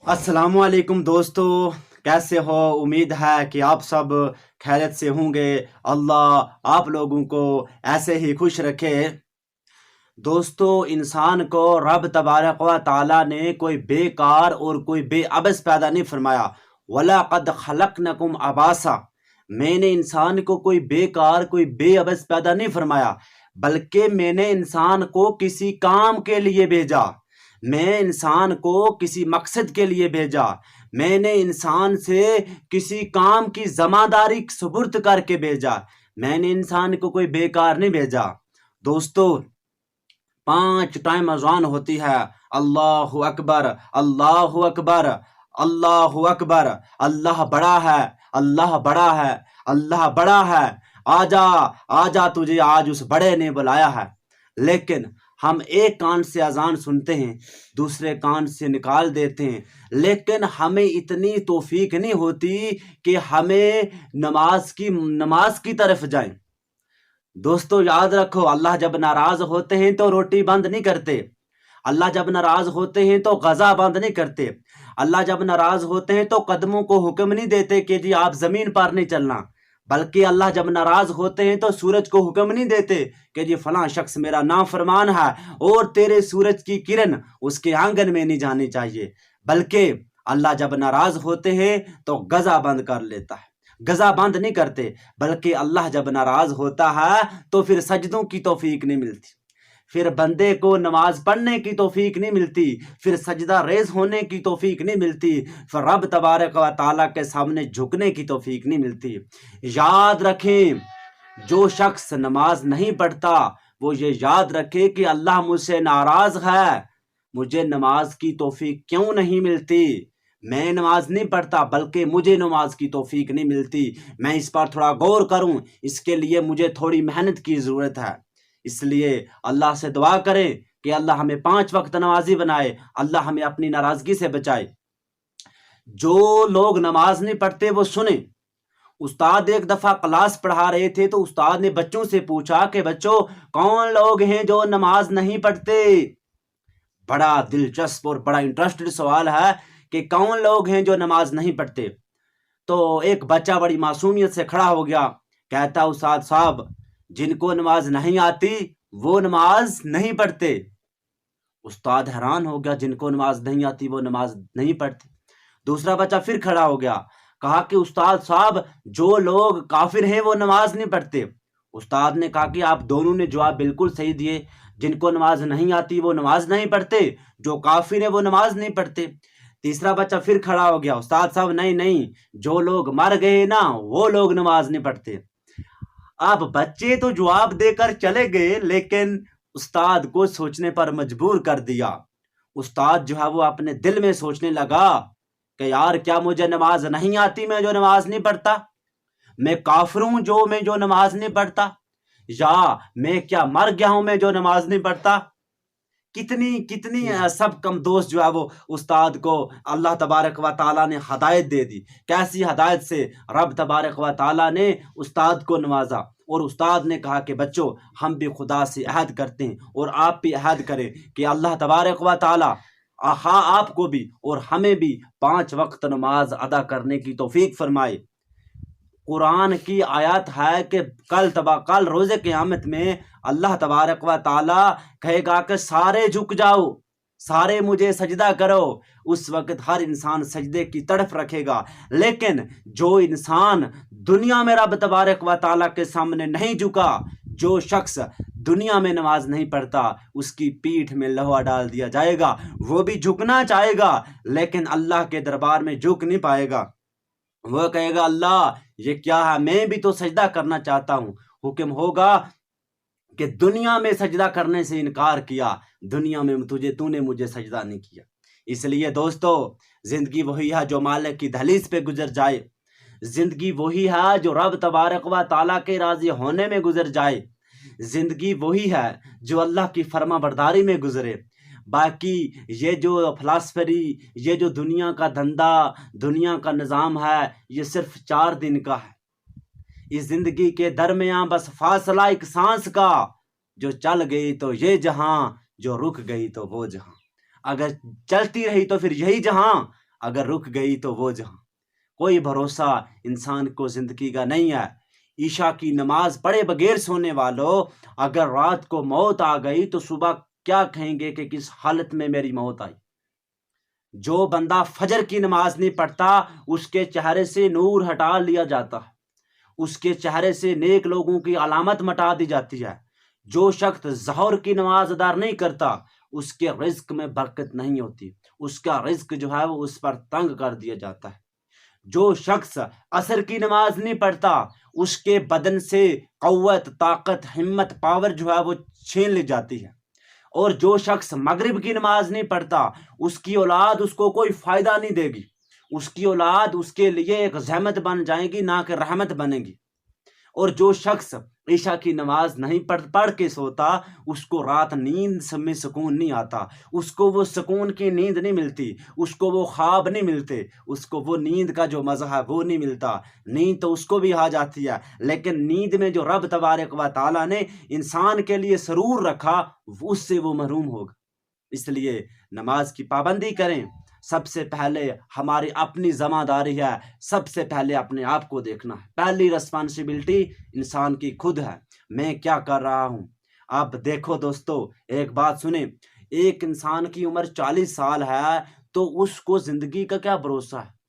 अस्सलाम वालेकुम दोस्तों, कैसे हो? उम्मीद है कि आप सब खैरियत से होंगे। अल्लाह आप लोगों को ऐसे ही खुश रखे। दोस्तों, इंसान को रब तबारक व ताला ने कोई बेकार और कोई बेअबस पैदा नहीं फरमाया। वला कद खलकनकुम अबासा, मैंने इंसान को कोई बेकार कोई बेअबस पैदा नहीं फरमाया, बल्कि मैंने इंसान को किसी काम के लिए भेजा। मैं इंसान को किसी मकसद के लिए भेजा। मैंने इंसान से किसी काम की ज़िम्मेदारी सुपुर्द करके भेजा। मैंने इंसान को कोई बेकार नहीं भेजा। दोस्तों, 5 टाइम अज़ान होती है। अल्लाहु अकबर, अल्लाहु अकबर, अल्लाहु अकबर। अल्लाह बड़ा है, अल्लाह बड़ा है, अल्लाह बड़ा है। आजा आजा, तुझे आज उस बड़े ने बुलाया है। लेकिन हम एक कान से अजान सुनते हैं, दूसरे कान से निकाल देते हैं, लेकिन हमें इतनी तौफीक नहीं होती कि हमें नमाज की तरफ जाएं। दोस्तों, याद रखो, अल्लाह जब नाराज होते हैं तो रोटी बंद नहीं करते। अल्लाह जब नाराज होते हैं तो गज़ा बंद नहीं करते। अल्लाह जब नाराज होते हैं तो कदमों को हुक्म नहीं देते कि जी आप जमीन पर नहीं चलना, बल्कि अल्लाह जब नाराज होते हैं तो सूरज को हुक्म नहीं देते कि जी फलां शख्स मेरा नाफरमान है और तेरे सूरज की किरण उसके आंगन में नहीं जानी चाहिए, बल्कि अल्लाह जब नाराज होते हैं तो गज़ा बंद कर लेता है। गज़ा बंद नहीं करते, बल्कि अल्लाह जब नाराज होता है तो फिर सजदों की तौफीक नहीं मिलती, फिर बंदे को नमाज पढ़ने की तौफीक नहीं मिलती, फिर सजदा रेज होने की तौफीक नहीं मिलती, फिर रब तबारक व ताला के सामने झुकने की तौफीक नहीं मिलती। याद रखें, जो शख्स नमाज नहीं पढ़ता वो ये याद रखे कि अल्लाह मुझसे नाराज है, मुझे नमाज की तौफीक क्यों नहीं मिलती। मैं नमाज नहीं पढ़ता, बल्कि मुझे नमाज की तौफीक नहीं मिलती। मैं इस पर थोड़ा गौर करूं, इसके लिए मुझे थोड़ी मेहनत की ज़रूरत है। इसलिए अल्लाह से दुआ करें कि अल्लाह हमें 5 वक्त नमाजी बनाए, अल्लाह हमें अपनी नाराज़गी से बचाए। जो लोग नमाज नहीं पढ़ते वो सुने। उस्ताद एक दफ़ा क्लास पढ़ा रहे थे तो उस्ताद ने बच्चों से पूछा कि बच्चों, कौन लोग हैं जो नमाज नहीं पढ़ते? बड़ा दिलचस्प और बड़ा इंटरेस्टेड सवाल है कि कौन लोग हैं जो नमाज नहीं पढ़ते। तो एक बच्चा बड़ी मासूमियत से खड़ा हो गया, कहता उस्ताद साहब, जिनको नमाज नहीं आती वो नमाज नहीं पढ़ते। उस्ताद हैरान हो गया, जिनको नमाज नहीं आती वो नमाज नहीं पढ़ते। दूसरा बच्चा फिर खड़ा हो गया, कहा कि उस्ताद साहब, जो लोग काफिर हैं वो नमाज नहीं पढ़ते। उस्ताद ने कहा कि आप दोनों ने जवाब बिल्कुल सही दिए, जिनको नमाज नहीं आती वो नमाज नहीं पढ़ते, जो काफिर है वो नमाज नहीं पढ़ते। तीसरा बच्चा फिर खड़ा हो गया, उस्ताद साहब नहीं नहीं, जो लोग मर गए ना वो लोग नमाज नहीं पढ़ते। अब बच्चे तो जवाब देकर चले गए, लेकिन उस्ताद को सोचने पर मजबूर कर दिया। उस्ताद जो है वो अपने दिल में सोचने लगा कि यार, क्या मुझे नमाज नहीं आती मैं जो नमाज नहीं पढ़ता? मैं काफिर हूं जो मैं जो नमाज नहीं पढ़ता? या मैं क्या मर गया हूं मैं जो नमाज नहीं पढ़ता? कितनी कितनी सब कम दोस्त जो है वो उस्ताद को अल्लाह तबारक व ताला ने हदायत दे दी। कैसी हदायत से रब तबारक व ताला ने उस्ताद को नवाजा, और उस्ताद ने कहा कि बच्चों, हम भी खुदा से अहद करते हैं और आप भी अहद करें कि अल्लाह तबारक व ताला हाँ आपको भी और हमें भी 5 वक्त नमाज अदा करने की तौफीक फरमाए। कुरान की आयत है कि कल रोज़े क़यामत में अल्लाह तबारक व ताला कहेगा कि सारे झुक जाओ, सारे मुझे सजदा करो। उस वक्त हर इंसान सजदे की तड़फ रखेगा, लेकिन जो इंसान दुनिया में रब तबारक व ताला के सामने नहीं झुका, जो शख्स दुनिया में नमाज नहीं पढ़ता, उसकी पीठ में लोहा डाल दिया जाएगा। वो भी झुकना चाहेगा, लेकिन अल्लाह के दरबार में झुक नहीं पाएगा। वो कहेगा, अल्लाह ये क्या है, मैं भी तो सजदा करना चाहता हूँ। हुक्म होगा कि दुनिया में सजदा करने से इनकार किया, दुनिया में तूने मुझे सजदा नहीं किया। इसलिए दोस्तों, जिंदगी वही है जो मालिक की दहलीज पे गुजर जाए। जिंदगी वही है जो रब तबारक व ताला के राजी होने में गुजर जाए। जिंदगी वही है जो अल्लाह की फर्मा बरदारी में गुजरे। बाकी ये जो फलासफरी, ये जो दुनिया का धंधा, दुनिया का निज़ाम है, ये सिर्फ 4 दिन का है। इस जिंदगी के दरमियान बस फासला एक सांस का, जो चल गई तो ये जहां, जो रुक गई तो वो जहां। अगर चलती रही तो फिर यही जहां, اگر رک گئی تو وہ جہاں۔ کوئی بھروسہ انسان کو زندگی کا نہیں ہے۔ عشاء کی نماز پڑھے بغیر سونے والوں، اگر رات کو موت آ گئی تو صبح کیا کہیں گے کہ کس حالت میں میری موت آئی۔ جو بندہ فجر کی نماز نہیں پڑھتا اس کے چہرے سے نور ہٹا لیا جاتا ہے، اس کے چہرے سے نیک لوگوں کی علامت مٹا دی جاتی ہے۔ جو شخص ظہر کی نماز ادا نہیں کرتا اس کے رزق میں برکت نہیں ہوتی، اس کا رزق جو ہے وہ اس پر تنگ کر دیا جاتا ہے۔ جو شخص عصر کی نماز نہیں پڑھتا اس کے بدن سے قوت، طاقت، ہمت، پاور جو ہے وہ چھین لی جاتی ہے۔ اور جو شخص مغرب کی نماز نہیں پڑھتا اس کی اولاد اس کو کوئی فائدہ نہیں دے گی، اس کی اولاد اس کے لیے ایک زحمت بن جائے گی، نہ کہ رحمت بنے گی۔ اور جو شخص عشاء کی نماز نہیں پڑھ کے سوتا اس کو رات نیند میں سکون نہیں آتا، اس کو وہ سکون کی نیند نہیں ملتی، اس کو وہ خواب نہیں ملتے، اس کو وہ نیند کا جو مزہ ہے وہ نہیں ملتا۔ نیند تو اس کو بھی آ جاتی ہے لیکن نیند میں جو رب تبارک و تعالیٰ نے انسان کے لیے سرور رکھا اس سے وہ محروم ہوگا۔ اس لیے نماز کی پابندی کریں۔ سب سے پہلے ہماری اپنی ذمہ داری ہے، سب سے پہلے اپنے آپ کو دیکھنا ہے۔ پہلی رسپانسبلٹی انسان کی خود ہے، میں کیا کر رہا ہوں۔ اب دیکھو دوستو، ایک بات سنیں، ایک انسان کی عمر 40 سال ہے تو اس کو زندگی کا کیا بھروسہ ہے۔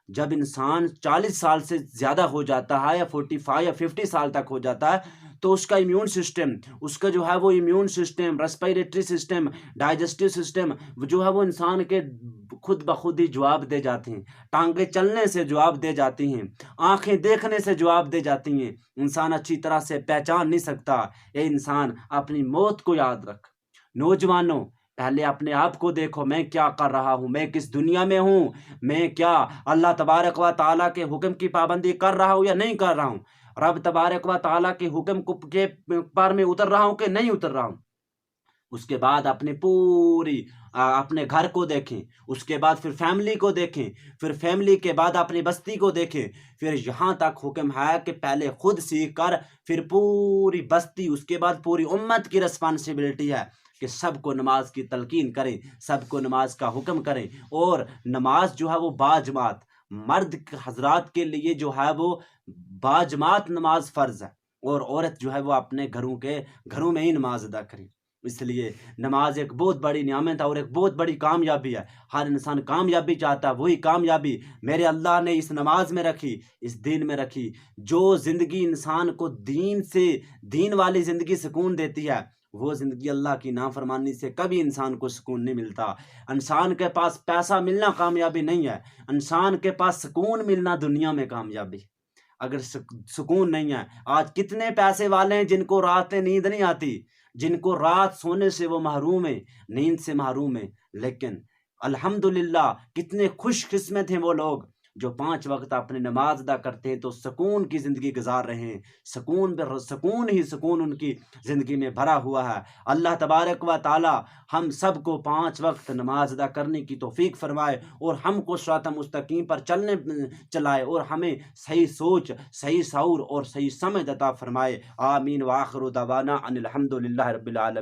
جب انسان 40 سال سے زیادہ ہو جاتا ہے یا 45 یا 50 سال تک ہو جاتا ہے تو اس کا امیون سسٹم، اس کا جو ہے وہ immune system, respiratory system, digestive system جو ہے وہ انسان کے خود بخود ہی جواب دے جاتے ہیں۔ ٹانگیں چلنے سے جواب دے جاتی ہیں، آنکھیں دیکھنے سے جواب دے جاتی ہیں۔ انسان اچھی طرح سے پہچان نہیں سکتا۔ اے انسان اپنی موت کو یاد رکھ۔ نوجوانوں، پہلے اپنے آپ کو دیکھو، میں کیا کر رہا ہوں، میں کس دنیا میں ہوں، میں کیا اللہ تبارک و تعالیٰ کے حکم کی پابندی کر رہا ہوں یا نہیں کر رہا ہوں، رب تبارک و تعالیٰ کے حکم کے پر میں اتر رہا ہوں کہ نہیں اتر رہا ہوں۔ اس کے بعد اپنے گھر کو دیکھیں، اس کے بعد پھر فیملی کو دیکھیں، پھر فیملی کے بعد اپنی بستی کو دیکھیں، پھر یہاں تک حکم ہے کہ پہلے خود سیکھ کر پھر پوری بستی، اس کے بعد پوری امت کی رسپانسبلٹی ہے کہ سب کو نماز کی تلقین کریں، سب کو نماز کا حکم کریں۔ اور نماز جو ہے وہ باجماعت، مرد حضرات کے لیے جو ہے وہ باجماعت نماز فرض ہے، اور عورت جو ہے وہ اپنے گھروں میں ہی نماز ادا کریں۔ اس لیے نماز ایک بہت بڑی نعمت ہے اور ایک بہت بڑی کامیابی ہے۔ ہر انسان کامیابی چاہتا ہے، وہی کامیابی میرے اللہ نے اس نماز میں رکھی، اس دین میں رکھی۔ جو زندگی انسان کو دین والی زندگی سکون دیتی ہے وہ زندگی اللہ کی نافرمانی سے کبھی انسان کو سکون نہیں ملتا۔ انسان کے پاس پیسہ ملنا کامیابی نہیں ہے، انسان کے پاس سکون ملنا دنیا میں کامیابی۔ اگر سکون نہیں ہے، آج کتنے پیسے والے ہیں جن کو رات نیند نہیں آتی، جن کو رات سونے سے وہ محروم ہیں، نیند سے محروم ہیں، لیکن الحمدللہ کتنے خوش قسمت ہیں وہ لوگ جو 5 وقت اپنی نماز ادا کرتے ہیں تو سکون کی زندگی گزار رہے ہیں، سکون ہی سکون ان کی زندگی میں بھرا ہوا ہے۔ اللہ تبارک و تعالی ہم سب کو 5 وقت نماز ادا کرنے کی توفیق فرمائے اور ہم کو صراط مستقیم پر چلائے اور ہمیں صحیح سوچ، صحیح شعور اور صحیح سمجھ عطا فرمائے۔ آمین وآخر دعوانا ان الحمد للہ رب العالمین۔